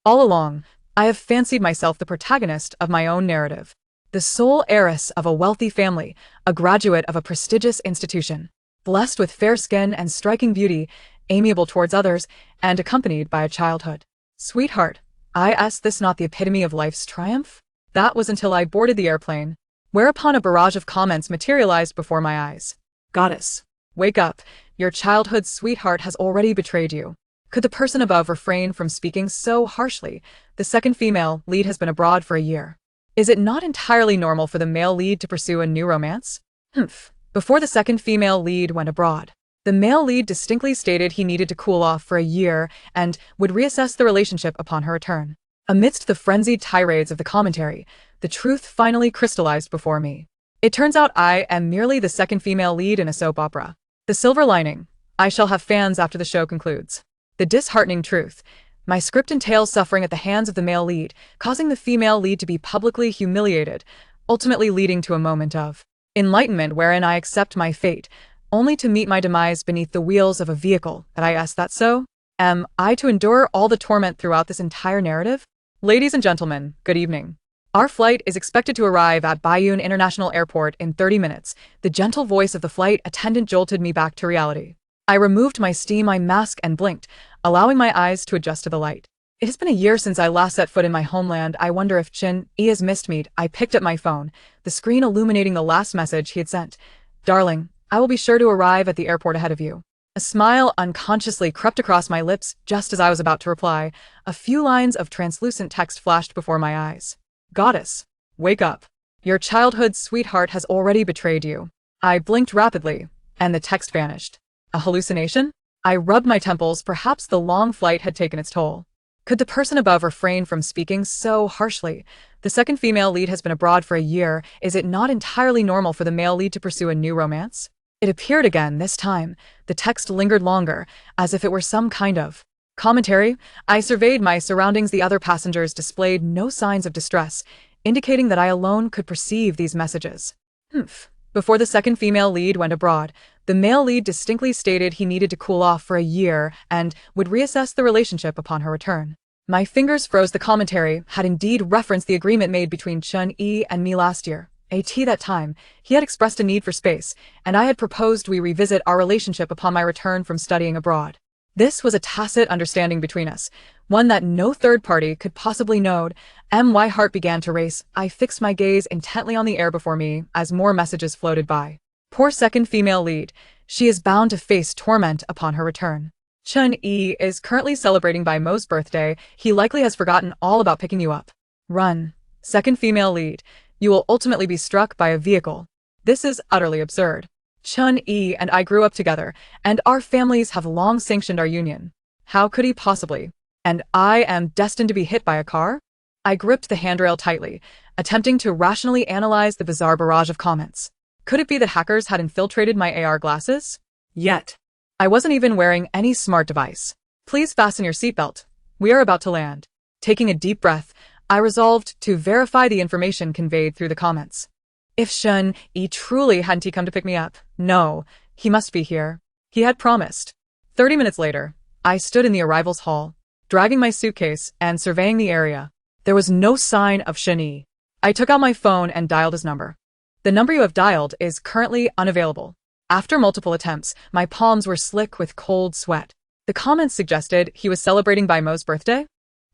All along, I have fancied myself the protagonist of my own narrative. The sole heiress of a wealthy family, a graduate of a prestigious institution, blessed with fair skin and striking beauty, amiable towards others, and accompanied by a childhood. Sweetheart, is this not the epitome of life's triumph? That was until I boarded the airplane, whereupon a barrage of comments materialized before my eyes. Goddess, wake up, your childhood sweetheart has already betrayed you. Could the person above refrain from speaking so harshly? The second female lead has been abroad for a year. Is it not entirely normal for the male lead to pursue a new romance? Humph. Before the second female lead went abroad, the male lead distinctly stated he needed to cool off for a year and would reassess the relationship upon her return. Amidst the frenzied tirades of the commentary, the truth finally crystallized before me. It turns out I am merely the second female lead in a soap opera. The silver lining: I shall have fans after the show concludes. The disheartening truth: my script entails suffering at the hands of the male lead, causing the female lead to be publicly humiliated, ultimately leading to a moment of enlightenment wherein I accept my fate, only to meet my demise beneath the wheels of a vehicle. That so? Am I to endure all the torment throughout this entire narrative? Ladies and gentlemen, good evening. Our flight is expected to arrive at Bayonne International Airport in 30 minutes. The gentle voice of the flight attendant jolted me back to reality. I removed my steam eye mask and blinked, allowing my eyes to adjust to the light. It has been a year since I last set foot in my homeland. I wonder if Chun-Yi has missed me. I picked up my phone, the screen illuminating the last message he had sent. Darling, I will be sure to arrive at the airport ahead of you. A smile unconsciously crept across my lips just as I was about to reply. A few lines of translucent text flashed before my eyes. Goddess, wake up. Your childhood sweetheart has already betrayed you. I blinked rapidly, and the text vanished. A hallucination? I rubbed my temples. Perhaps the long flight had taken its toll. Could the person above refrain from speaking so harshly? The second female lead has been abroad for a year. Is it not entirely normal for the male lead to pursue a new romance? It appeared again this time. The text lingered longer, as if it were some kind of commentary. I surveyed my surroundings. The other passengers displayed no signs of distress, indicating that I alone could perceive these messages. Humph. Before the second female lead went abroad, the male lead distinctly stated he needed to cool off for a year and would reassess the relationship upon her return. My fingers froze. The commentary had indeed referenced the agreement made between Chun-Yi and me last year. At that time, he had expressed a need for space, and I had proposed we revisit our relationship upon my return from studying abroad. This was a tacit understanding between us, one that no third party could possibly know. My heart began to race. I fixed my gaze intently on the air before me as more messages floated by. Poor second female lead. She is bound to face torment upon her return. Chun-Yi is currently celebrating Bai Mo's birthday. He likely has forgotten all about picking you up. Run. Second female lead. You will ultimately be struck by a vehicle. This is utterly absurd. Chun-Yi and I grew up together, and our families have long sanctioned our union. How could he possibly? And I am destined to be hit by a car? I gripped the handrail tightly, attempting to rationally analyze the bizarre barrage of comments. Could it be that hackers had infiltrated my AR glasses? Yet, I wasn't even wearing any smart device. Please fasten your seatbelt. We are about to land. Taking a deep breath, I resolved to verify the information conveyed through the comments. If Chun-Yi truly hadn't come to pick me up, no, he must be here. He had promised. 30 minutes later, I stood in the arrivals hall, dragging my suitcase and surveying the area. There was no sign of Chun-Yi. I took out my phone and dialed his number. The number you have dialed is currently unavailable. After multiple attempts, my palms were slick with cold sweat. The comments suggested he was celebrating Bai Mo's birthday?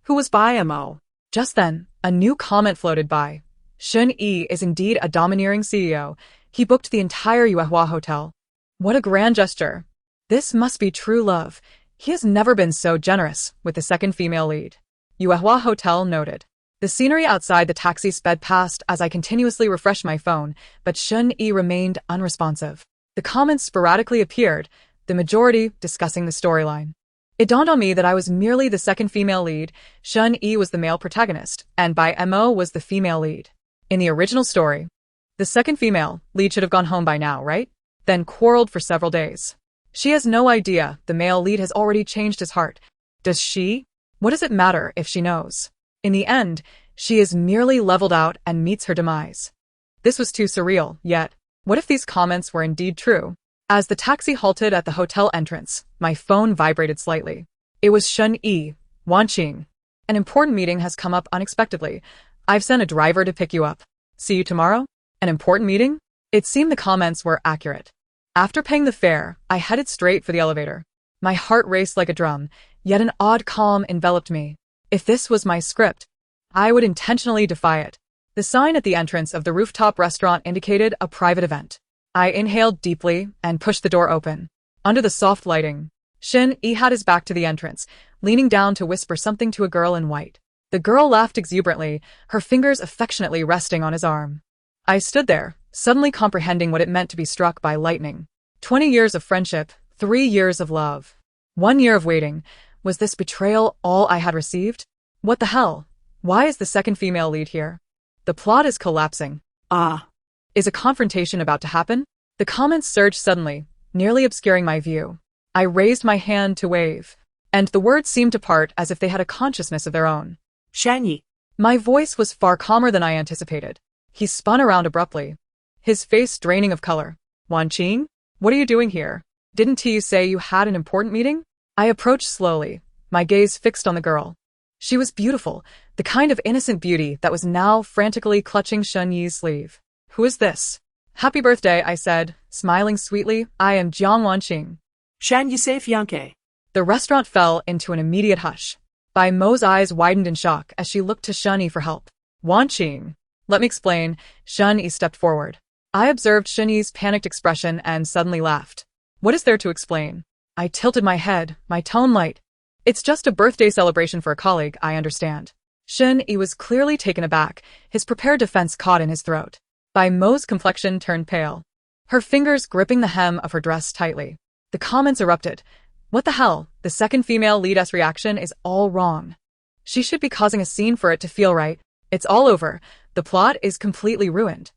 Who was Bai Mo? Just then, a new comment floated by. Chun-Yi is indeed a domineering CEO. He booked the entire Yuehua hotel. What a grand gesture. This must be true love. He has never been so generous with the second female lead. Yuehua Hotel noted. The scenery outside the taxi sped past as I continuously refreshed my phone, but Chun-Yi remained unresponsive. The comments sporadically appeared, the majority discussing the storyline. It dawned on me that I was merely the second female lead. Chun-Yi was the male protagonist, and Bai Mo was the female lead. In the original story, the second female lead should have gone home by now, right? Then quarreled for several days. She has no idea the male lead has already changed his heart. Does she? What does it matter if she knows? In the end, she is merely leveled out and meets her demise. This was too surreal, yet, what if these comments were indeed true? As the taxi halted at the hotel entrance, my phone vibrated slightly. It was Chun-Yi, Wanqing. An important meeting has come up unexpectedly. I've sent a driver to pick you up. See you tomorrow? An important meeting? It seemed the comments were accurate. After paying the fare, I headed straight for the elevator. My heart raced like a drum, yet an odd calm enveloped me. If this was my script, I would intentionally defy it. The sign at the entrance of the rooftop restaurant indicated a private event. I inhaled deeply and pushed the door open. Under the soft lighting, Shin-yi had his back to the entrance, leaning down to whisper something to a girl in white. The girl laughed exuberantly, her fingers affectionately resting on his arm. I stood there, suddenly comprehending what it meant to be struck by lightning. 20 years of friendship, 3 years of love. 1 year of waiting. Was this betrayal all I had received? What the hell? Why is the second female lead here? The plot is collapsing. Is a confrontation about to happen? The comments surged suddenly, nearly obscuring my view. I raised my hand to wave, and the words seemed to part as if they had a consciousness of their own. Shanyi. My voice was far calmer than I anticipated. He spun around abruptly, his face draining of color. Wanqing? What are you doing here? Didn't you say you had an important meeting? I approached slowly, my gaze fixed on the girl. She was beautiful, the kind of innocent beauty that was now frantically clutching Shun-yi's sleeve. Who is this? Happy birthday, I said, smiling sweetly. I am Jiang Wanqing. Shan Yusei Fianke. The restaurant fell into an immediate hush. Bai Mo's eyes widened in shock as she looked to Shun-yi for help. Wanqing. Let me explain. Shun-yi stepped forward. I observed Shun-yi's panicked expression and suddenly laughed. What is there to explain? I tilted my head, my tone light. It's just a birthday celebration for a colleague, I understand. Shun-yi was clearly taken aback, his prepared defense caught in his throat. Bai Mo's complexion turned pale, her fingers gripping the hem of her dress tightly. The comments erupted. What the hell? The second female lead's reaction is all wrong. She should be causing a scene for it to feel right. It's all over. The plot is completely ruined.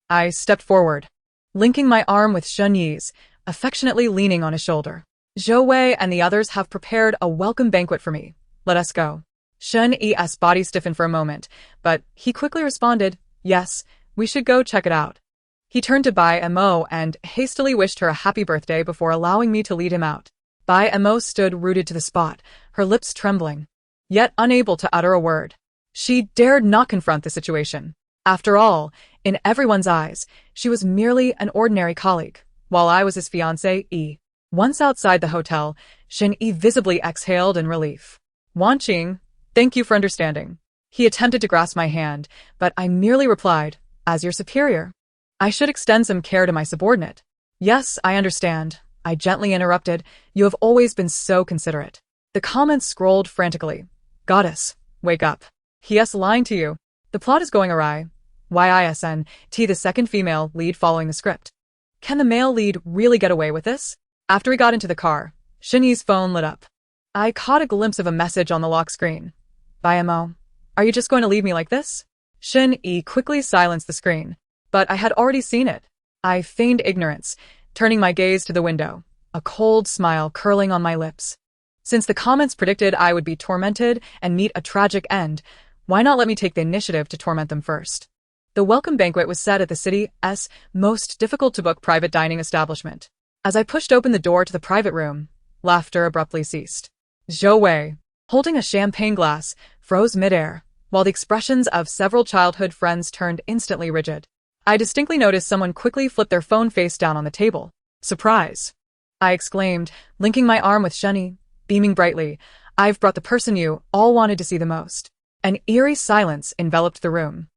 I stepped forward, linking my arm with Shun-yi's, affectionately leaning on his shoulder. Zhou Wei and the others have prepared a welcome banquet for me. Let us go. Shun-yi's body stiffened for a moment, but he quickly responded, yes, we should go check it out. He turned to Bai Mo and hastily wished her a happy birthday before allowing me to lead him out. Bai Mo stood rooted to the spot, her lips trembling, yet unable to utter a word. She dared not confront the situation. After all, in everyone's eyes, she was merely an ordinary colleague, while I was his fiancé. Once outside the hotel, Shin-yi visibly exhaled in relief. Wanqing, thank you for understanding. He attempted to grasp my hand, but I merely replied, as your superior, I should extend some care to my subordinate. Yes, I understand, I gently interrupted. You have always been so considerate. The comments scrolled frantically. Goddess, wake up. He is lying to you. The plot is going awry. YISNT, the second female lead following the script. Can the male lead really get away with this? After we got into the car, Shin-yi's phone lit up. I caught a glimpse of a message on the lock screen. Bai Mo, are you just going to leave me like this? Shin-yi quickly silenced the screen, but I had already seen it. I feigned ignorance, turning my gaze to the window, a cold smile curling on my lips. Since the comments predicted I would be tormented and meet a tragic end, why not let me take the initiative to torment them first? The welcome banquet was set at the city's most difficult-to-book private dining establishment. As I pushed open the door to the private room, laughter abruptly ceased. Zhou Wei, holding a champagne glass, froze midair, while the expressions of several childhood friends turned instantly rigid. I distinctly noticed someone quickly flip their phone face down on the table. Surprise! I exclaimed, linking my arm with Shun-yi, beaming brightly. I've brought the person you all wanted to see the most. An eerie silence enveloped the room.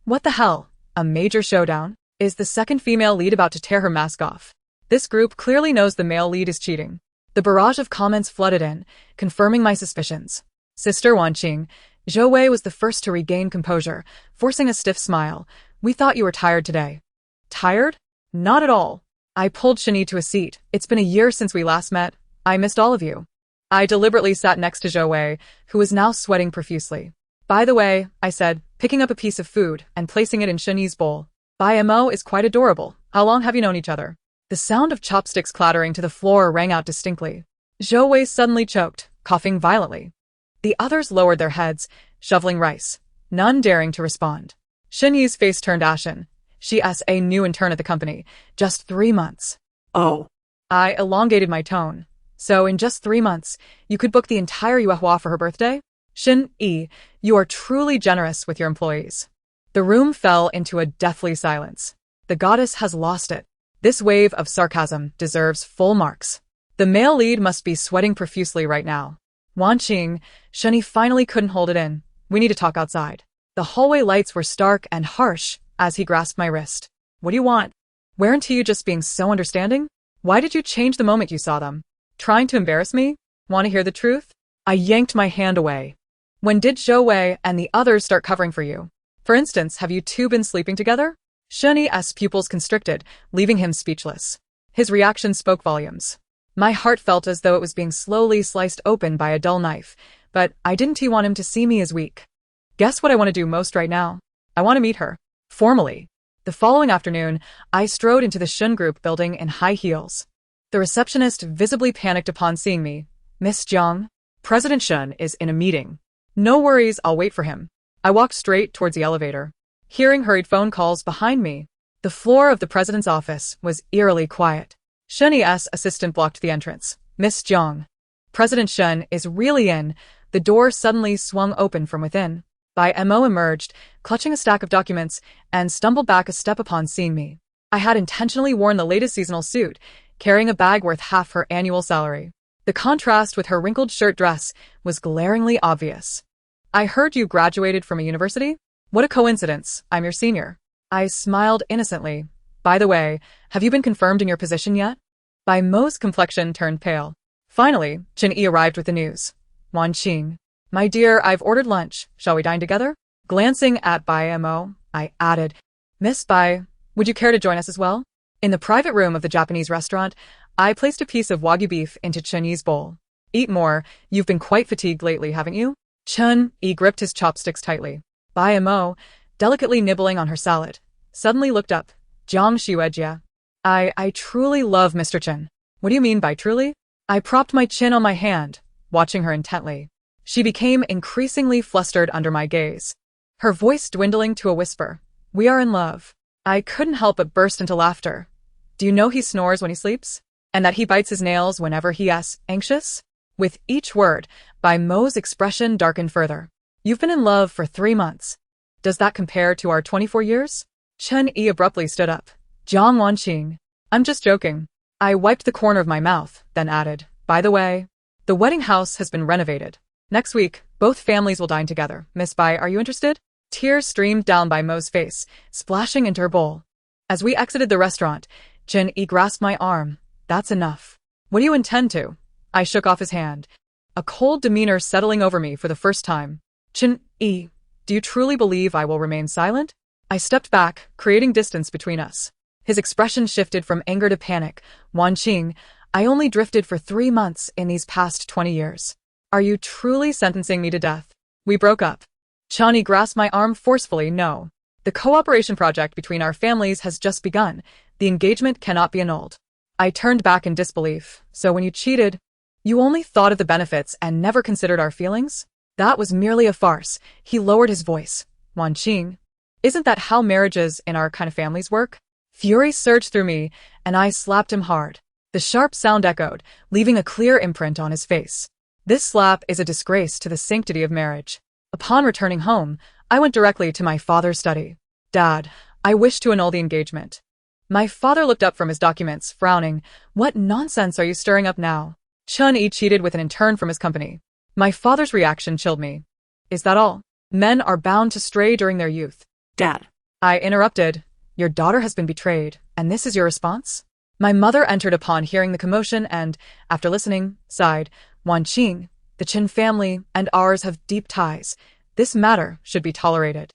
What the hell? A major showdown? Is the second female lead about to tear her mask off? This group clearly knows the male lead is cheating. The barrage of comments flooded in, confirming my suspicions. Sister Wanqing, Zhou Wei was the first to regain composure, forcing a stiff smile. We thought you were tired today. Tired? Not at all. I pulled Shin-yi to a seat. It's been a year since we last met. I missed all of you. I deliberately sat next to Zhou Wei, who was now sweating profusely. By the way, I said, picking up a piece of food and placing it in Shin-yi's bowl. Bai Mo is quite adorable. How long have you known each other? The sound of chopsticks clattering to the floor rang out distinctly. Zhou Wei suddenly choked, coughing violently. The others lowered their heads, shoveling rice, none daring to respond. Shin-yi's face turned ashen. She is a new intern at the company, just 3 months. Oh. I elongated my tone. So in just 3 months, you could book the entire Yuehua for her birthday? Shin-yi, you are truly generous with your employees. The room fell into a deathly silence. The goddess has lost it. This wave of sarcasm deserves full marks. The male lead must be sweating profusely right now. Wanqing, Shen-yi finally couldn't hold it in. We need to talk outside. The hallway lights were stark and harsh as he grasped my wrist. What do you want? Weren't you just being so understanding? Why did you change the moment you saw them? Trying to embarrass me? Want to hear the truth? I yanked my hand away. When did Zhou Wei and the others start covering for you? For instance, have you two been sleeping together? Shen-yi's pupils constricted, leaving him speechless. His reaction spoke volumes. My heart felt as though it was being slowly sliced open by a dull knife, but I didn't want him to see me as weak. Guess what I want to do most right now? I want to meet her. Formally. The following afternoon, I strode into the Shun Group building in high heels. The receptionist visibly panicked upon seeing me. Miss Jiang? President Shun is in a meeting. No worries, I'll wait for him. I walked straight towards the elevator. Hearing hurried phone calls behind me, the floor of the president's office was eerily quiet. Shen-yi's assistant blocked the entrance. Miss Jiang. President Shun is really in. The door suddenly swung open from within. Bai Mo emerged, clutching a stack of documents, and stumbled back a step upon seeing me. I had intentionally worn the latest seasonal suit, carrying a bag worth half her annual salary. The contrast with her wrinkled shirt dress was glaringly obvious. I heard you graduated from a university? What a coincidence, I'm your senior. I smiled innocently. By the way, have you been confirmed in your position yet? Bai Mo's complexion turned pale. Finally, Chen-yi arrived with the news. Wanqing. My dear, I've ordered lunch. Shall we dine together? Glancing at Bai Mo, I added, Miss Bai, would you care to join us as well? In the private room of the Japanese restaurant, I placed a piece of wagyu beef into Chen-yi's bowl. Eat more, you've been quite fatigued lately, haven't you? Chen-yi gripped his chopsticks tightly. Bai Mo, delicately nibbling on her salad, suddenly looked up. Jiang Shiwejia. I truly love Mr. Chen. What do you mean by truly? I propped my chin on my hand, watching her intently. She became increasingly flustered under my gaze. Her voice dwindling to a whisper. We are in love. I couldn't help but burst into laughter. Do you know he snores when he sleeps? And that he bites his nails whenever he is anxious? With each word, Bai Mo's expression darkened further. You've been in love for 3 months. Does that compare to our 24 years? Chen-yi abruptly stood up. Jiang Wanqing. I'm just joking. I wiped the corner of my mouth, then added, by the way, the wedding house has been renovated. Next week, both families will dine together. Miss Bai, are you interested? Tears streamed down Bai Mo's face, splashing into her bowl. As we exited the restaurant, Chen-yi grasped my arm. That's enough. What do you intend to? I shook off his hand, a cold demeanor settling over me for the first time. Chen-yi, do you truly believe I will remain silent? I stepped back, creating distance between us. His expression shifted from anger to panic. Wanqing, I only drifted for 3 months in these past 20 years. Are you truly sentencing me to death? We broke up. Chen-yi grasped my arm forcefully. No. The cooperation project between our families has just begun. The engagement cannot be annulled. I turned back in disbelief. So when you cheated, you only thought of the benefits and never considered our feelings? That was merely a farce. He lowered his voice. Wanqing, isn't that how marriages in our kind of families work? Fury surged through me, and I slapped him hard. The sharp sound echoed, leaving a clear imprint on his face. This slap is a disgrace to the sanctity of marriage. Upon returning home, I went directly to my father's study. Dad, I wish to annul the engagement. My father looked up from his documents, frowning. What nonsense are you stirring up now? Chen-yi cheated with an intern from his company. My father's reaction chilled me. Is that all? Men are bound to stray during their youth. Dad. I interrupted. Your daughter has been betrayed, and this is your response? My mother entered upon hearing the commotion and, after listening, sighed. Wanqing, the Chen family and ours have deep ties. This matter should be tolerated.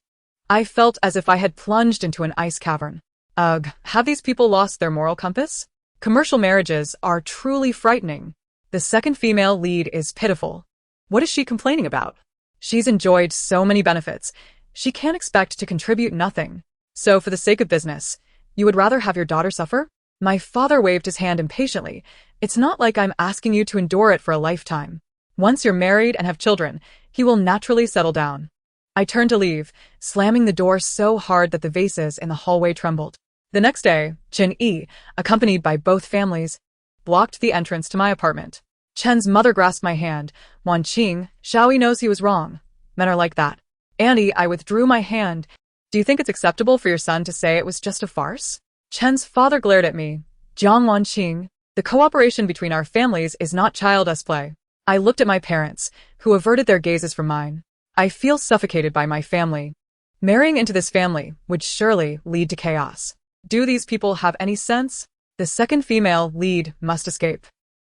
I felt as if I had plunged into an ice cavern. Ugh, have these people lost their moral compass? Commercial marriages are truly frightening. The second female lead is pitiful. What is she complaining about? She's enjoyed so many benefits. She can't expect to contribute nothing. So for the sake of business, you would rather have your daughter suffer? My father waved his hand impatiently. It's not like I'm asking you to endure it for a lifetime. Once you're married and have children, he will naturally settle down. I turned to leave, slamming the door so hard that the vases in the hallway trembled. The next day, Chen-yi, accompanied by both families, blocked the entrance to my apartment. Chen's mother grasped my hand. Wan Qing, Xiaoyi knows he was wrong. Men are like that. Andy, I withdrew my hand. Do you think it's acceptable for your son to say it was just a farce? Chen's father glared at me. Jiang Wan Qing, the cooperation between our families is not child's play. I looked at my parents, who averted their gazes from mine. I feel suffocated by my family. Marrying into this family would surely lead to chaos. Do these people have any sense? The second female lead must escape.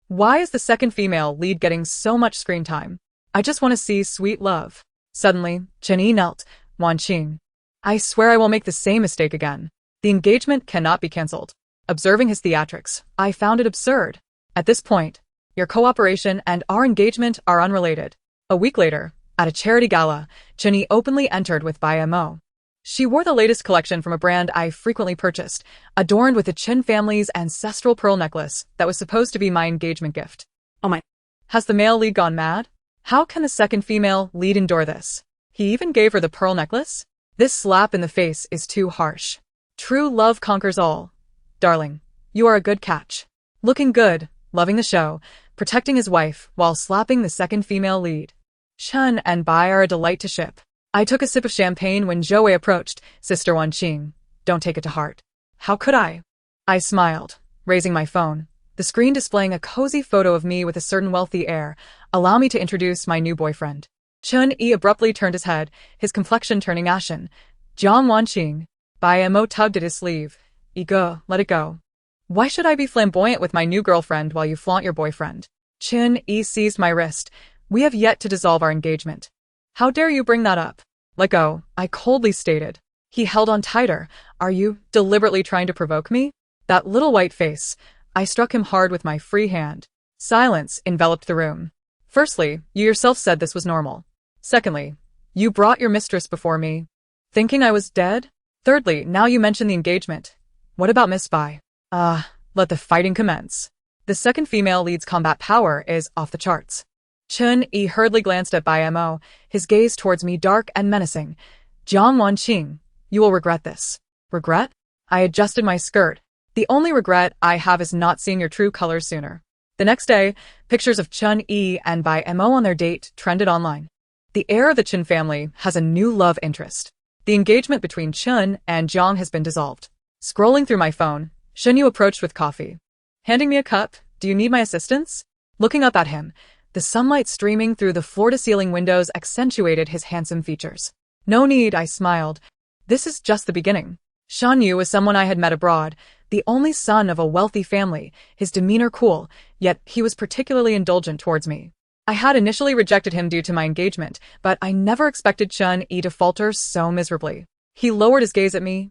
Why is the second female lead getting so much screen time? I just want to see sweet love. Suddenly, Chen Yi knelt. Wan Qing. I swear I won't make the same mistake again. The engagement cannot be cancelled. Observing his theatrics, I found it absurd. At this point, your cooperation and our engagement are unrelated. A week later, at a charity gala, Chen Yi openly entered with Bai Mo. She wore the latest collection from a brand I frequently purchased, adorned with the Chen family's ancestral pearl necklace that was supposed to be my engagement gift. Oh my. Has the male lead gone mad? How can the second female lead endure this? He even gave her the pearl necklace? This slap in the face is too harsh. True love conquers all. Darling, you are a good catch. Looking good, loving the show, protecting his wife while slapping the second female lead. Chen and Bai are a delight to ship. I took a sip of champagne when Zhou Wei approached. Sister Wan Qing, don't take it to heart. How could I? I smiled, raising my phone, the screen displaying a cozy photo of me with a certain wealthy air. Allow me to introduce my new boyfriend. Chen Yi abruptly turned his head, his complexion turning ashen. Jiang Wan Qing. Bai Mo tugged at his sleeve. Ego, let it go. Why should I be flamboyant with my new girlfriend while you flaunt your boyfriend? Chen Yi seized my wrist. We have yet to dissolve our engagement. How dare you bring that up? Let go, I coldly stated. He held on tighter. Are you deliberately trying to provoke me? That little white face. I struck him hard with my free hand. Silence enveloped the room. Firstly, you yourself said this was normal. Secondly, you brought your mistress before me, thinking I was dead? Thirdly, now you mention the engagement. What about Miss Bai? Let the fighting commence. The second female lead's combat power is off the charts. Chen Yi hurriedly glanced at Bai Mo, his gaze towards me dark and menacing. Jiang Wan Qing, you will regret this. Regret? I adjusted my skirt. The only regret I have is not seeing your true colors sooner. The next day, pictures of Chen Yi and Bai Mo on their date trended online. The heir of the Chen family has a new love interest. The engagement between Chen and Jiang has been dissolved. Scrolling through my phone, Shen Yu approached with coffee. Handing me a cup. Do you need my assistance? Looking up at him, the sunlight streaming through the floor-to-ceiling windows accentuated his handsome features. No need, I smiled. This is just the beginning. Shan Yu was someone I had met abroad, the only son of a wealthy family, his demeanor cool, yet he was particularly indulgent towards me. I had initially rejected him due to my engagement, but I never expected Chen Yi to falter so miserably. He lowered his gaze at me.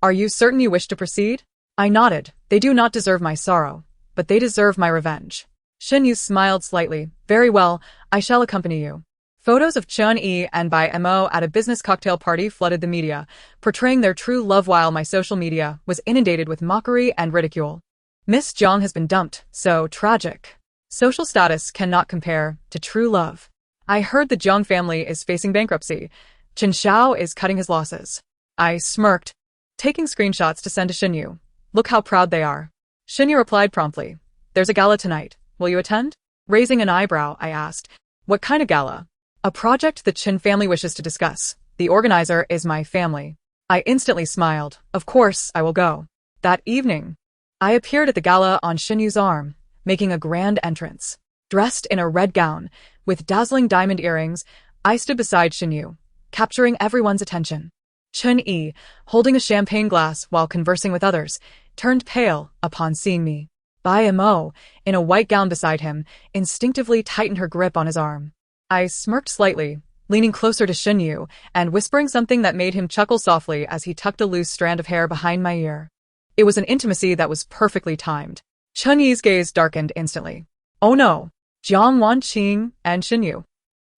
Are you certain you wish to proceed? I nodded. They do not deserve my sorrow, but they deserve my revenge. Shen Yu smiled slightly. Very well, I shall accompany you. Photos of Chen Yi and Bai Mo at a business cocktail party flooded the media, portraying their true love while my social media was inundated with mockery and ridicule. Miss Jiang has been dumped, so tragic. Social status cannot compare to true love. I heard the Jiang family is facing bankruptcy. Chen Xiao is cutting his losses. I smirked, taking screenshots to send to Shen Yu. Look how proud they are. Shen Yu replied promptly. There's a gala tonight. Will you attend? Raising an eyebrow, I asked. What kind of gala? A project the Chen family wishes to discuss. The organizer is my family. I instantly smiled. Of course, I will go. That evening, I appeared at the gala on Shen Yu's arm, making a grand entrance. Dressed in a red gown, with dazzling diamond earrings, I stood beside Shen Yu, capturing everyone's attention. Chen Yi, holding a champagne glass while conversing with others, turned pale upon seeing me. Bai Mo, in a white gown beside him, instinctively tightened her grip on his arm. I smirked slightly, leaning closer to Shen Yu and whispering something that made him chuckle softly as he tucked a loose strand of hair behind my ear. It was an intimacy that was perfectly timed. Chen Yi's gaze darkened instantly. Oh no, Jiang Wan Qing and Shen Yu.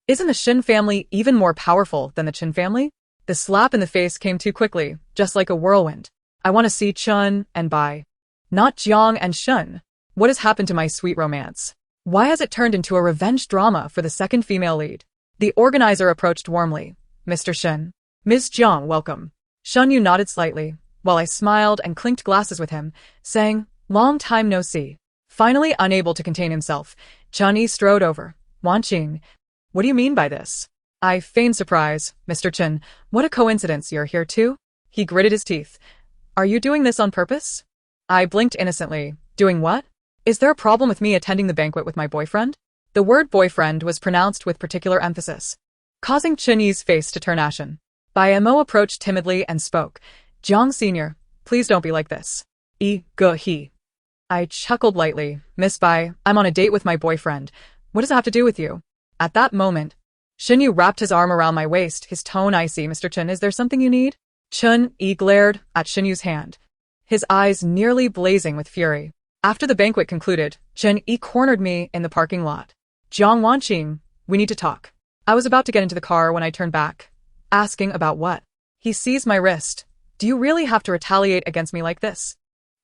Isn't the Shen family even more powerful than the Chen family? The slap in the face came too quickly, just like a whirlwind. I want to see Chen and Bai. Not Jiang and Shen. What has happened to my sweet romance? Why has it turned into a revenge drama for the second female lead? The organizer approached warmly. Mr. Shen. Ms. Jiang, welcome. Shen Yu nodded slightly, while I smiled and clinked glasses with him, saying, long time no see. Finally unable to contain himself, Chun-Yi strode over. Wanqing, what do you mean by this? I feigned surprise. Mr. Chen, what a coincidence you're here too? He gritted his teeth. Are you doing this on purpose? I blinked innocently. Doing what? Is there a problem with me attending the banquet with my boyfriend? The word boyfriend was pronounced with particular emphasis, causing Chun-Yi's face to turn ashen. Bai Mo approached timidly and spoke. Jiang Sr., please don't be like this. He. I chuckled lightly. Miss Bai, I'm on a date with my boyfriend. What does it have to do with you? At that moment, Xinyu wrapped his arm around my waist, his tone icy. Mr. Chen, is there something you need? Chun-Yi glared at Xinyu's hand, his eyes nearly blazing with fury. After the banquet concluded, Chun-Yi cornered me in the parking lot. Jiang Wanqing, we need to talk. I was about to get into the car when I turned back, asking about what. He seized my wrist. Do you really have to retaliate against me like this?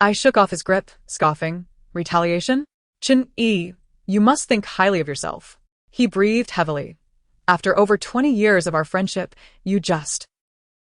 I shook off his grip, scoffing. Retaliation? Chun-Yi, you must think highly of yourself. He breathed heavily. After over 20 years of our friendship, you just...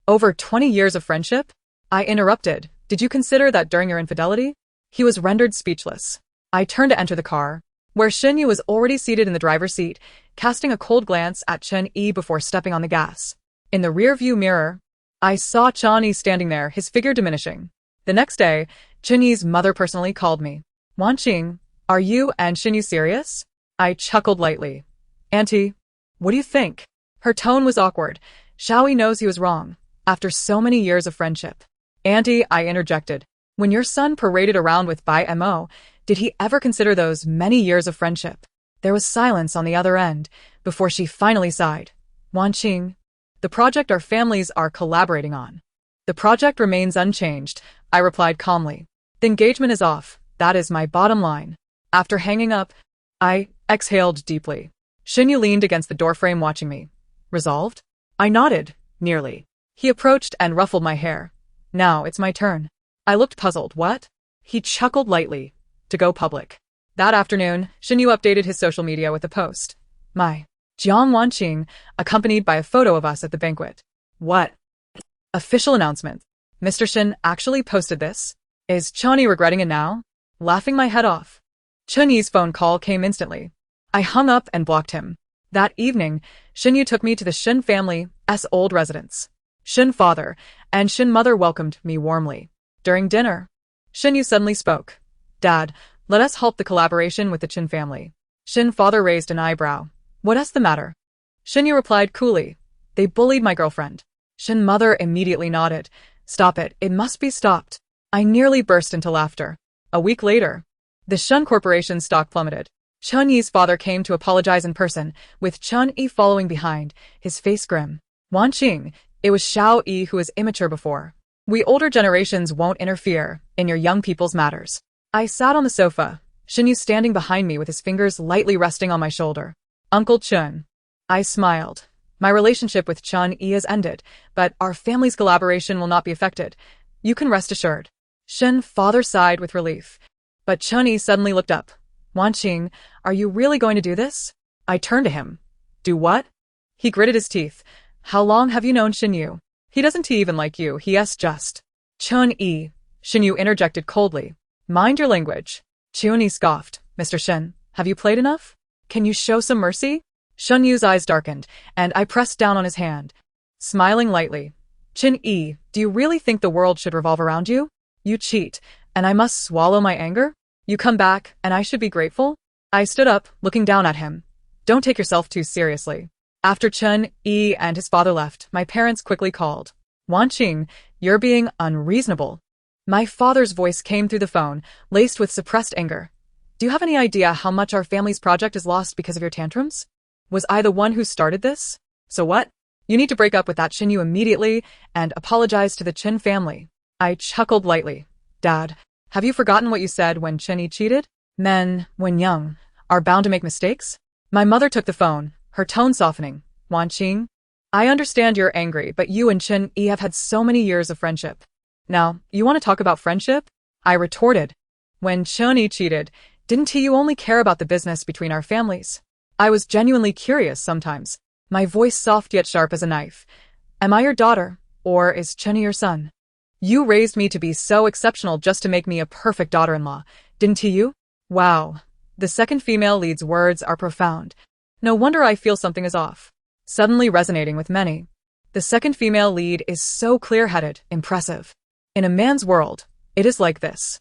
Over 20 years of friendship? I interrupted. Did you consider that during your infidelity? He was rendered speechless. I turned to enter the car, where Xinyu was already seated in the driver's seat, casting a cold glance at Chen-Yi before stepping on the gas. In the rear-view mirror, I saw Chun-Yi standing there, his figure diminishing. The next day, Chen-Yi's mother personally called me. Wanqing, are you and Xinyu serious? I chuckled lightly. Auntie, what do you think? Her tone was awkward. Xiaoyi knows he was wrong, after so many years of friendship. Auntie, I interjected. When your son paraded around with Bai Mo, did he ever consider those many years of friendship? There was silence on the other end, before she finally sighed. Wanqing, the project our families are collaborating on. The project remains unchanged, I replied calmly. The engagement is off, that is my bottom line. After hanging up, I exhaled deeply. Xinyu leaned against the doorframe watching me. Resolved? I nodded, nearly. He approached and ruffled my hair. Now it's my turn. I looked puzzled. What? He chuckled lightly. To go public. That afternoon, Xinyu updated his social media with a post. My Jiang Wanqing, accompanied by a photo of us at the banquet. What? Official announcement. Mr. Xin actually posted this? Is Chun-Yi regretting it now? Laughing my head off. Chun-Yi's phone call came instantly. I hung up and blocked him. That evening, Xinyu took me to the Xin family's old residence. Xin father and Xin mother welcomed me warmly. During dinner, Xinyu suddenly spoke. Dad, let us halt the collaboration with the Qin family. Xin father raised an eyebrow. What's the matter? Xinyu replied coolly. They bullied my girlfriend. Xin mother immediately nodded. Stop it, it must be stopped. I nearly burst into laughter. A week later, the Xun Corporation's stock plummeted. Chun-Yi's father came to apologize in person, with Chun-Yi following behind, his face grim. Wanqing, it was Xiao-Yi who was immature before. We older generations won't interfere in your young people's matters. I sat on the sofa, Xinyu standing behind me with his fingers lightly resting on my shoulder. Uncle Chun. I smiled. My relationship with Chun-Yi has ended, but our family's collaboration will not be affected. You can rest assured. Xin father sighed with relief. But Chun-Yi suddenly looked up. Wanqing, are you really going to do this? I turned to him. Do what? He gritted his teeth. How long have you known Xinyu? He doesn't even like you, he's just. Chun-Yi, Xinyu interjected coldly. Mind your language. Chun-Yi scoffed. Mr. Xin, have you played enough? Can you show some mercy? Xinyu's eyes darkened, and I pressed down on his hand. Smiling lightly. Chin-Yi, do you really think the world should revolve around you? You cheat, and I must swallow my anger? You come back, and I should be grateful? I stood up, looking down at him. Don't take yourself too seriously. After Chun-Yi and his father left, my parents quickly called. Wanqing, you're being unreasonable. My father's voice came through the phone, laced with suppressed anger. Do you have any idea how much our family's project is lost because of your tantrums? Was I the one who started this? So what? You need to break up with that Xinyu immediately and apologize to the Qin family. I chuckled lightly. Dad, have you forgotten what you said when Qin-Yi cheated? Men, when young, are bound to make mistakes? My mother took the phone, her tone softening. Wanqing, I understand you're angry, but you and Qin-Yi have had so many years of friendship. Now, you want to talk about friendship? I retorted. When Qin-Yi cheated, didn't you only care about the business between our families? I was genuinely curious sometimes, my voice soft yet sharp as a knife. Am I your daughter, or is Qin-Yi your son? You raised me to be so exceptional just to make me a perfect daughter-in-law, didn't you? Wow. The second female lead's words are profound. No wonder I feel something is off. Suddenly resonating with many. The second female lead is so clear-headed, impressive. In a man's world, it is like this.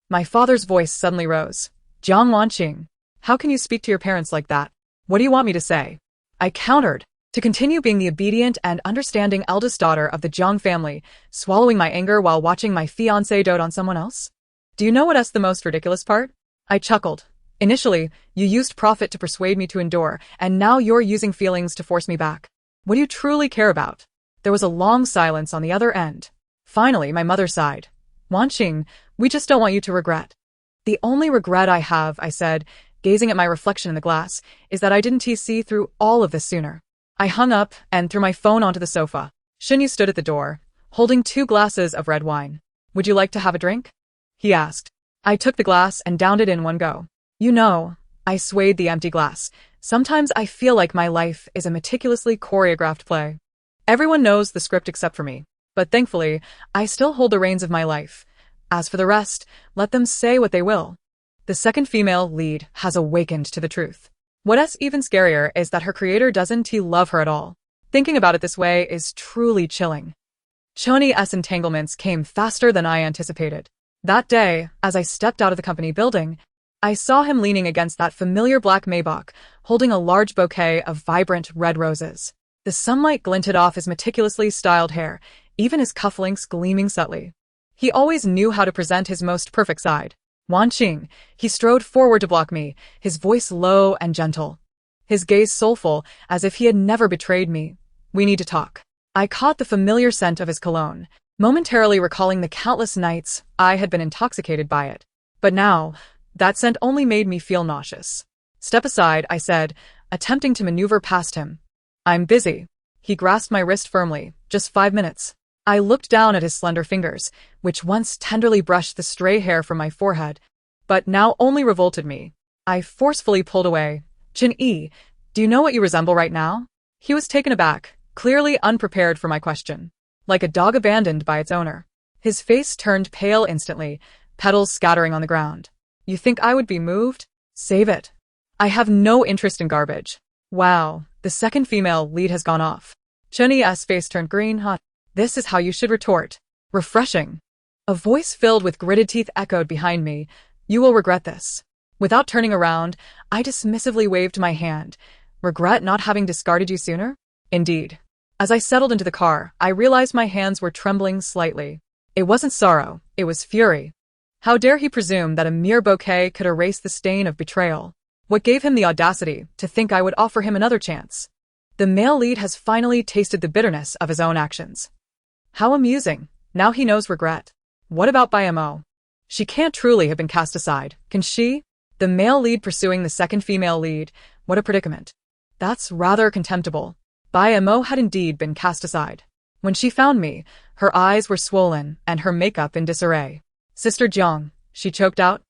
My father's voice suddenly rose. Jiang Wanqing, how can you speak to your parents like that? What do you want me to say? I countered, to continue being the obedient and understanding eldest daughter of the Jiang family, swallowing my anger while watching my fiancé dote on someone else. Do you know what's the most ridiculous part? I chuckled. Initially, you used profit to persuade me to endure, and now you're using feelings to force me back. What do you truly care about? There was a long silence on the other end. Finally, my mother sighed. Wanqing, we just don't want you to regret. The only regret I have, I said, gazing at my reflection in the glass, is that I didn't see through all of this sooner. I hung up and threw my phone onto the sofa. Xinyu stood at the door, holding 2 glasses of red wine. Would you like to have a drink? He asked. I took the glass and downed it in one go. You know, I swayed the empty glass. Sometimes I feel like my life is a meticulously choreographed play. Everyone knows the script except for me, but thankfully, I still hold the reins of my life. As for the rest, let them say what they will. The second female lead has awakened to the truth. What's even scarier is that her creator doesn't love her at all. Thinking about it this way is truly chilling. Choni's entanglements came faster than I anticipated. That day, as I stepped out of the company building, I saw him leaning against that familiar black Maybach, holding a large bouquet of vibrant red roses. The sunlight glinted off his meticulously styled hair, even his cufflinks gleaming subtly. He always knew how to present his most perfect side. Wanqing, he strode forward to block me, his voice low and gentle. His gaze soulful, as if he had never betrayed me. We need to talk. I caught the familiar scent of his cologne, momentarily recalling the countless nights I had been intoxicated by it. But now, that scent only made me feel nauseous. Step aside, I said, attempting to maneuver past him. I'm busy. He grasped my wrist firmly. Just 5 minutes. I looked down at his slender fingers, which once tenderly brushed the stray hair from my forehead, but now only revolted me. I forcefully pulled away. Qin-yi, do you know what you resemble right now? He was taken aback, clearly unprepared for my question. Like a dog abandoned by its owner. His face turned pale instantly, petals scattering on the ground. You think I would be moved? Save it. I have no interest in garbage. Wow, the second female lead has gone off. Cheni's face turned green hot. This is how you should retort. Refreshing. A voice filled with gritted teeth echoed behind me. You will regret this. Without turning around, I dismissively waved my hand. Regret not having discarded you sooner? Indeed. As I settled into the car, I realized my hands were trembling slightly. It wasn't sorrow, it was fury. How dare he presume that a mere bouquet could erase the stain of betrayal? What gave him the audacity to think I would offer him another chance? The male lead has finally tasted the bitterness of his own actions. How amusing. Now he knows regret. What about Mo? She can't truly have been cast aside, can she? The male lead pursuing the second female lead. What a predicament. That's rather contemptible. Mo had indeed been cast aside. When she found me, her eyes were swollen and her makeup in disarray. Sister Jiang, she choked out.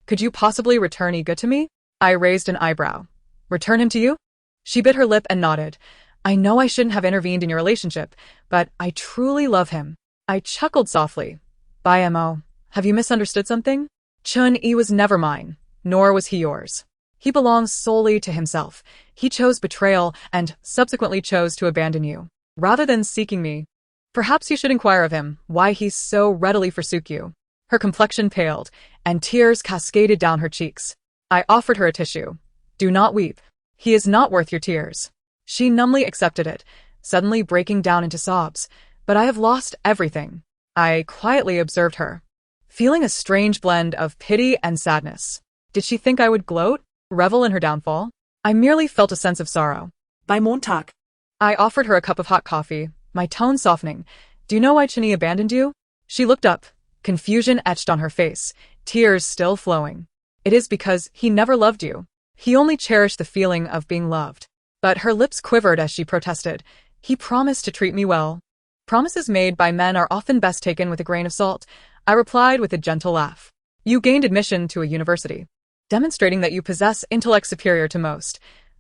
Could you possibly return Iga to me? I raised an eyebrow. Return him to you? She bit her lip and nodded. I know I shouldn't have intervened in your relationship, but I truly love him. I chuckled softly. Mo, have you misunderstood something? Chun-yi was never mine, nor was he yours. He belongs solely to himself. He chose betrayal and subsequently chose to abandon you, rather than seeking me. Perhaps you should inquire of him why he so readily forsook you. Her complexion paled, and tears cascaded down her cheeks. I offered her a tissue. Do not weep. He is not worth your tears. She numbly accepted it, suddenly breaking down into sobs. But I have lost everything. I quietly observed her, feeling a strange blend of pity and sadness. Did she think I would gloat, revel in her downfall? I merely felt a sense of sorrow. By Montag. I offered her a cup of hot coffee, my tone softening. Do you know why Chini abandoned you? She looked up, confusion etched on her face, tears still flowing. It is because he never loved you. He only cherished the feeling of being loved. But her lips quivered as she protested. He promised to treat me well. Promises made by men are often best taken with a grain of salt, I replied with a gentle laugh. You gained admission to a university, demonstrating that you possess intellect superior to most.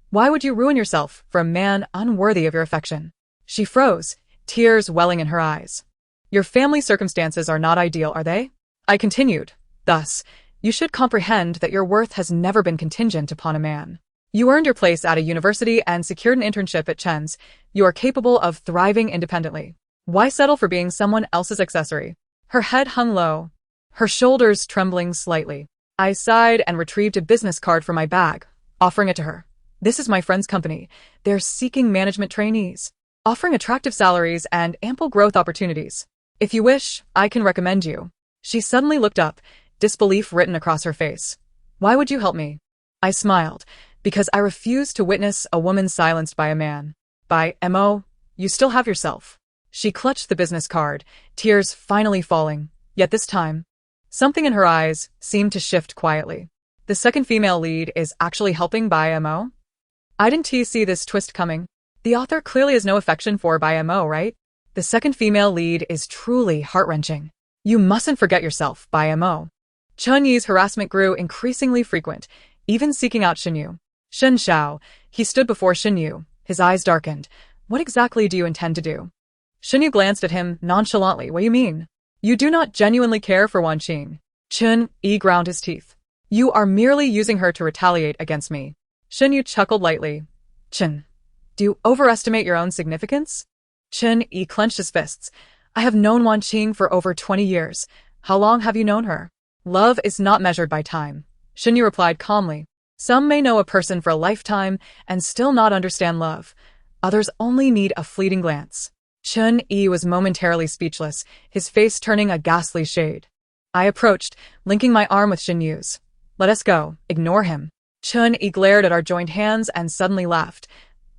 Why would you ruin yourself for a man unworthy of your affection? She froze, tears welling in her eyes. Your family circumstances are not ideal, are they? I continued. Thus, You should comprehend that your worth has never been contingent upon a man. You earned your place at a university and secured an internship at Chen's. You are capable of thriving independently. Why settle for being someone else's accessory? Her head hung low, her shoulders trembling slightly. I sighed and retrieved a business card from my bag, offering it to her. This is my friend's company. They're seeking management trainees, offering attractive salaries and ample growth opportunities. If you wish, I can recommend you. She suddenly looked up, disbelief written across her face. Why would you help me? I smiled, because I refused to witness a woman silenced by a man. By M.O., you still have yourself. She clutched the business card, tears finally falling, yet this time, something in her eyes seemed to shift quietly. The second female lead is actually helping by M.O.? I didn't see this twist coming. The author clearly has no affection for by M.O., right? The second female lead is truly heart-wrenching. You mustn't forget yourself by M.O. Chun Yi's harassment grew increasingly frequent, even seeking out Shin Yu. Shen Xiao, he stood before Shin Yu, his eyes darkened. What exactly do you intend to do? Shin Yu glanced at him nonchalantly. What do you mean? You do not genuinely care for Wan Qing. Chun Yi ground his teeth. You are merely using her to retaliate against me. Shin Yu chuckled lightly. Chen, do you overestimate your own significance? Chen Yi clenched his fists. I have known Wan Qing for over 20 years. How long have you known her? Love is not measured by time. Shin Yu replied calmly. Some may know a person for a lifetime and still not understand love. Others only need a fleeting glance. Chun Yi was momentarily speechless, his face turning a ghastly shade. I approached, linking my arm with Shin Yu's. Let us go. Ignore him. Chun Yi glared at our joined hands and suddenly laughed.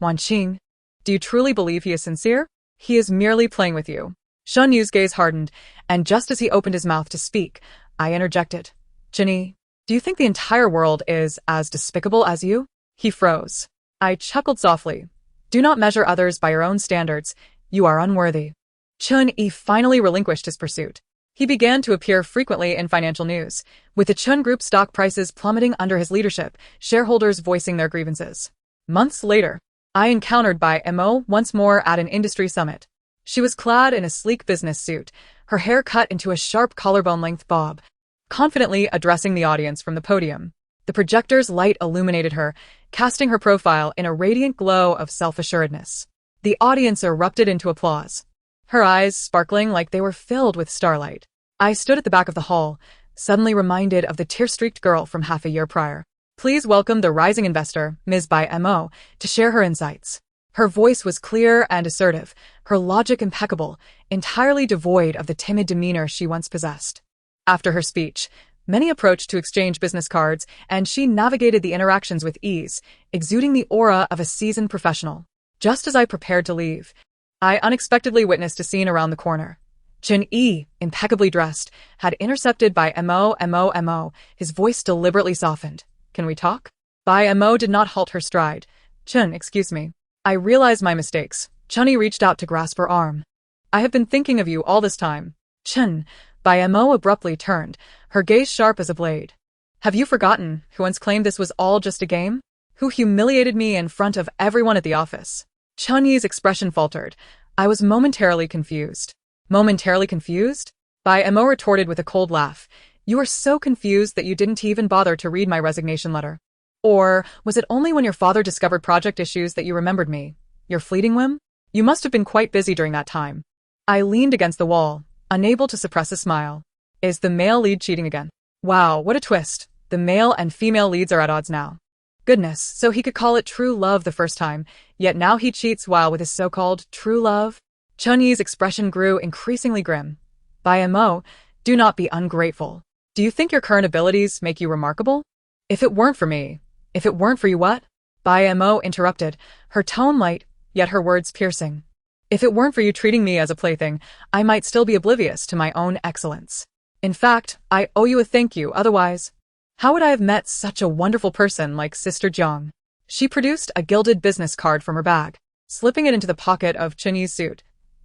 Wan Qing, do you truly believe he is sincere? He is merely playing with you. Shin Yu's gaze hardened, and just as he opened his mouth to speak, I interjected. Chun Yi, do you think the entire world is as despicable as you? He froze. I chuckled softly. Do not measure others by your own standards. You are unworthy. Chun Yi finally relinquished his pursuit. He began to appear frequently in financial news, with the Chun Group stock prices plummeting under his leadership, shareholders voicing their grievances. Months later, I encountered Bai Mo once more at an industry summit. She was clad in a sleek business suit, her hair cut into a sharp collarbone-length bob, confidently addressing the audience from the podium. The projector's light illuminated her, casting her profile in a radiant glow of self-assuredness. The audience erupted into applause, her eyes sparkling like they were filled with starlight. I stood at the back of the hall, suddenly reminded of the tear-streaked girl from half a year prior. Please welcome the rising investor, Ms. Bai Mo, to share her insights. Her voice was clear and assertive, her logic impeccable, entirely devoid of the timid demeanor she once possessed. After her speech, many approached to exchange business cards, and she navigated the interactions with ease, exuding the aura of a seasoned professional. Just as I prepared to leave, I unexpectedly witnessed a scene around the corner. Chin Yi, impeccably dressed, had intercepted by Mo, his voice deliberately softened. Can we talk? Bai Mo did not halt her stride. Chin, excuse me. I realized my mistakes. Chun Yi reached out to grasp her arm. I have been thinking of you all this time. Chin, Bai Mo abruptly turned, her gaze sharp as a blade. Have you forgotten who once claimed this was all just a game? Who humiliated me in front of everyone at the office? Chun Yi's expression faltered. I was momentarily confused. Momentarily confused? Bai Mo retorted with a cold laugh. You were so confused that you didn't even bother to read my resignation letter. Or was it only when your father discovered project issues that you remembered me? Your fleeting whim? You must have been quite busy during that time. I leaned against the wall, unable to suppress a smile. Is the male lead cheating again? Wow, what a twist. The male and female leads are at odds now. Goodness, so he could call it true love the first time, yet now he cheats while with his so-called true love? Chun Yi's expression grew increasingly grim. Bai Mo, do not be ungrateful. Do you think your current abilities make you remarkable? If it weren't for me, if it weren't for you what? Bai Mo interrupted, her tone light, yet her words piercing. If it weren't for you treating me as a plaything, I might still be oblivious to my own excellence. In fact, I owe you a thank you, otherwise. How would I have met such a wonderful person like Sister Jiang? She produced a gilded business card from her bag, slipping it into the pocket of Chun Yi's suit.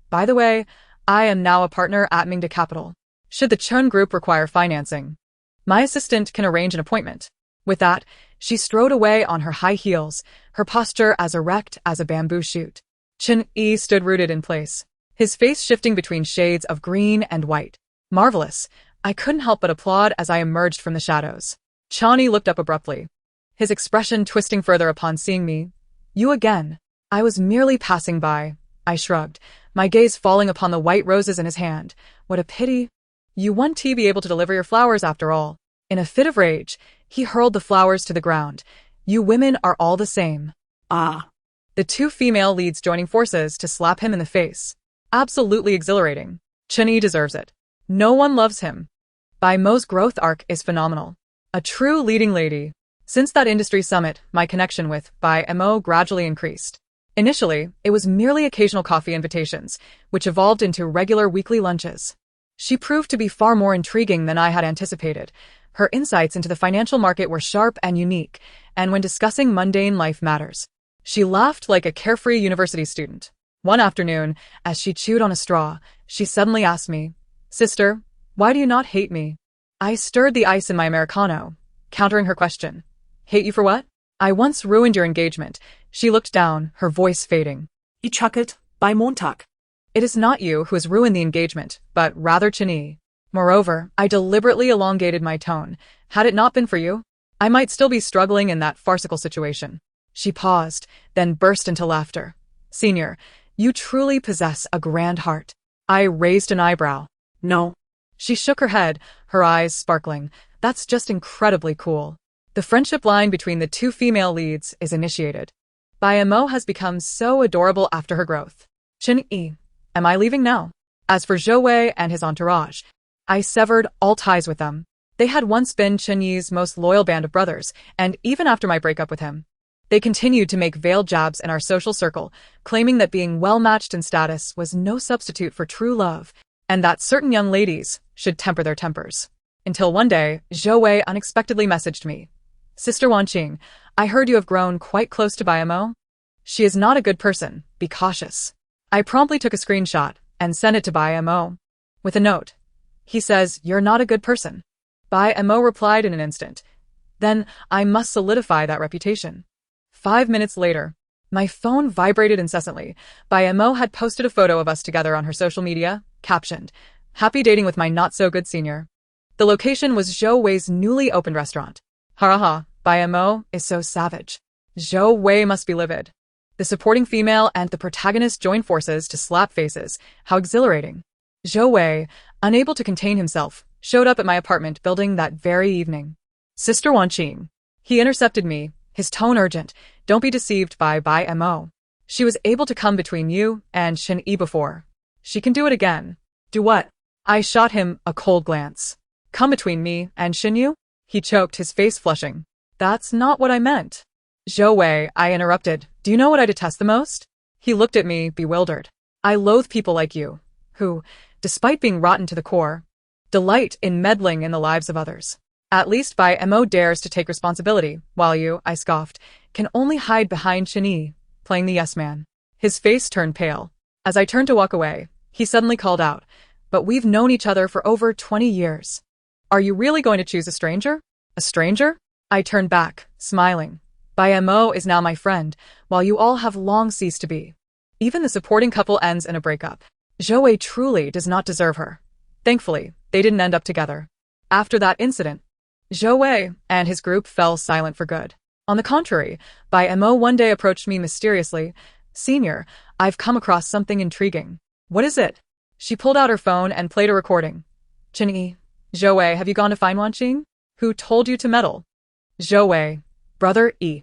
By the way, I am now a partner at Mingda Capital. Should the Chun Group require financing, my assistant can arrange an appointment. With that, she strode away on her high heels, her posture as erect as a bamboo shoot. Chun Yi stood rooted in place, his face shifting between shades of green and white. Marvelous, I couldn't help but applaud as I emerged from the shadows. Chani looked up abruptly, his expression twisting further upon seeing me. You again. I was merely passing by. I shrugged, my gaze falling upon the white roses in his hand. What a pity. You won't be able to deliver your flowers after all. In a fit of rage, he hurled the flowers to the ground. You women are all the same. Ah. The two female leads joining forces to slap him in the face. Absolutely exhilarating. Chani deserves it. No one loves him. Bai Mo's growth arc is phenomenal. A true leading lady. Since that industry summit, my connection with Bai Mo gradually increased. Initially, it was merely occasional coffee invitations, which evolved into regular weekly lunches. She proved to be far more intriguing than I had anticipated. Her insights into the financial market were sharp and unique, and when discussing mundane life matters, she laughed like a carefree university student. One afternoon, as she chewed on a straw, she suddenly asked me, "Sister, why do you not hate me?" I stirred the ice in my Americano, countering her question. Hate you for what? I once ruined your engagement. She looked down, her voice fading. Ich hacket, bei Montag. It is not you who has ruined the engagement, but rather Chani. Moreover, I deliberately elongated my tone. Had it not been for you, I might still be struggling in that farcical situation. She paused, then burst into laughter. Senior, you truly possess a grand heart. I raised an eyebrow. No. She shook her head, her eyes sparkling. That's just incredibly cool. The friendship line between the two female leads is initiated. Bai Mo has become so adorable after her growth. Chen-yi, am I leaving now? As for Zhou Wei and his entourage, I severed all ties with them. They had once been Chen-yi's most loyal band of brothers, and even after my breakup with him, they continued to make veiled jabs in our social circle, claiming that being well-matched in status was no substitute for true love, and that certain young ladies should temper their tempers. Until one day, Zhou Wei unexpectedly messaged me. Sister Wanqing, I heard you have grown quite close to Bai Mo. She is not a good person, be cautious. I promptly took a screenshot and sent it to Bai Mo. With a note. He says, you're not a good person. Bai Mo replied in an instant. Then I must solidify that reputation. 5 minutes later, my phone vibrated incessantly. Bai Mo had posted a photo of us together on her social media, captioned, Happy dating with my not-so-good senior. The location was Zhou Wei's newly opened restaurant. Ha, Bai Mo is so savage. Zhou Wei must be livid. The supporting female and the protagonist joined forces to slap faces. How exhilarating. Zhou Wei, unable to contain himself, showed up at my apartment building that very evening. Sister Wanqing. He intercepted me, his tone urgent. Don't be deceived by Bai Mo. She was able to come between you and Shen-yi before. She can do it again. Do what? I shot him a cold glance. Come between me and Shen-yu? He choked, his face flushing. That's not what I meant. Zhou Wei, I interrupted. Do you know what I detest the most? He looked at me, bewildered. I loathe people like you, who, despite being rotten to the core, delight in meddling in the lives of others. At least Bai Mo dares to take responsibility, while you, I scoffed, can only hide behind Chen-yi, playing the yes-man. His face turned pale. As I turned to walk away, he suddenly called out, But we've known each other for over 20 years. Are you really going to choose a stranger? A stranger? I turned back, smiling. Bai Mo is now my friend, while you all have long ceased to be. Even the supporting couple ends in a breakup. Zhou Wei truly does not deserve her. Thankfully, they didn't end up together. After that incident, Zhou Wei and his group fell silent for good. On the contrary, Bai Mo one day approached me mysteriously. Senior, I've come across something intriguing. What is it? She pulled out her phone and played a recording. Chen-yi. Zhou Wei, have you gone to find Wanqing? Who told you to meddle? Zhou Wei. Brother E.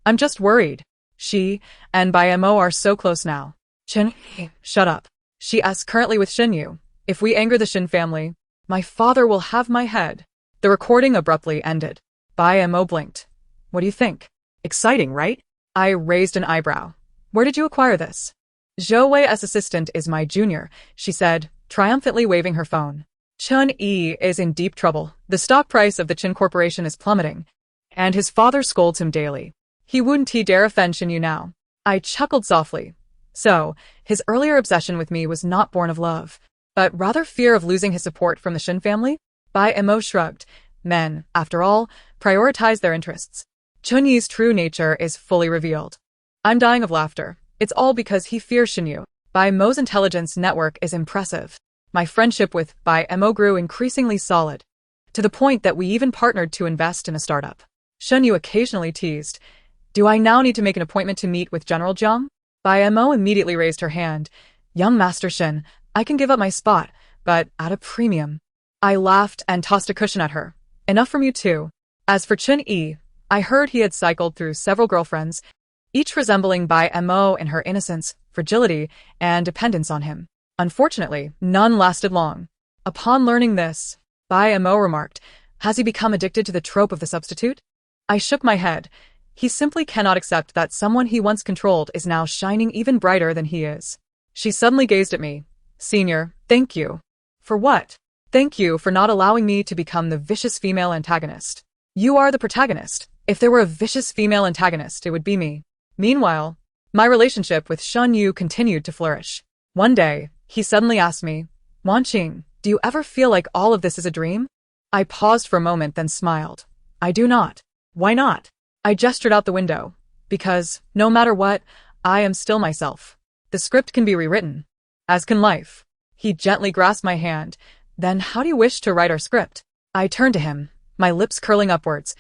I'm just worried. She and Bai Mo are so close now. Chen-yi. Shut up. She is currently with Shen-yu. If we anger the Shin family, my father will have my head. The recording abruptly ended. Bai Mo blinked. What do you think? Exciting, right? I raised an eyebrow. Where did you acquire this? Zhou Wei's assistant is my junior, she said, triumphantly waving her phone. Chen-yi is in deep trouble. The stock price of the Qin Corporation is plummeting, and his father scolds him daily. He wouldn't dare offend Shen-yu now. I chuckled softly. So, his earlier obsession with me was not born of love, but rather fear of losing his support from the Shin family? Bai Mo shrugged. Men, after all, prioritize their interests. Chen-yi's true nature is fully revealed. I'm dying of laughter. It's all because he fears Shen-yu. Bai Mo's intelligence network is impressive. My friendship with Bai Mo grew increasingly solid, to the point that we even partnered to invest in a startup. Shen Yu occasionally teased, "Do I now need to make an appointment to meet with General Jiang?" Bai Mo immediately raised her hand. "Young Master Shen, I can give up my spot, but at a premium." I laughed and tossed a cushion at her. "Enough from you too." As for Chen Yi, I heard he had cycled through several girlfriends, each resembling Bai Mo in her innocence, fragility, and dependence on him. Unfortunately, none lasted long. Upon learning this, Bai Mo remarked, "Has he become addicted to the trope of the substitute?" I shook my head. He simply cannot accept that someone he once controlled is now shining even brighter than he is. She suddenly gazed at me. "Senior, thank you." "For what?" "Thank you for not allowing me to become the vicious female antagonist. You are the protagonist. If there were a vicious female antagonist, it would be me." Meanwhile, my relationship with Shen Yu continued to flourish. One day, he suddenly asked me, "Wanqing, do you ever feel like all of this is a dream?" I paused for a moment, then smiled. "I do not." "Why not?" I gestured out the window. "Because, no matter what, I am still myself. The script can be rewritten, as can life." He gently grasped my hand. "Then how do you wish to write our script?" I turned to him, my lips curling upwards.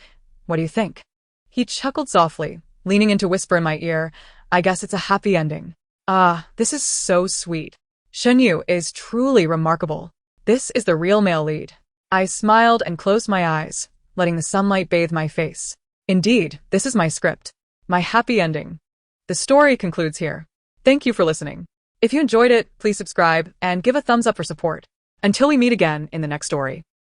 "What do you think?" He chuckled softly, leaning in to whisper in my ear, "I guess it's a happy ending." Ah, this is so sweet. Shen Yu is truly remarkable. This is the real male lead. I smiled and closed my eyes, letting the sunlight bathe my face. Indeed, this is my script. My happy ending. The story concludes here. Thank you for listening. If you enjoyed it, please subscribe and give a thumbs up for support. Until we meet again in the next story.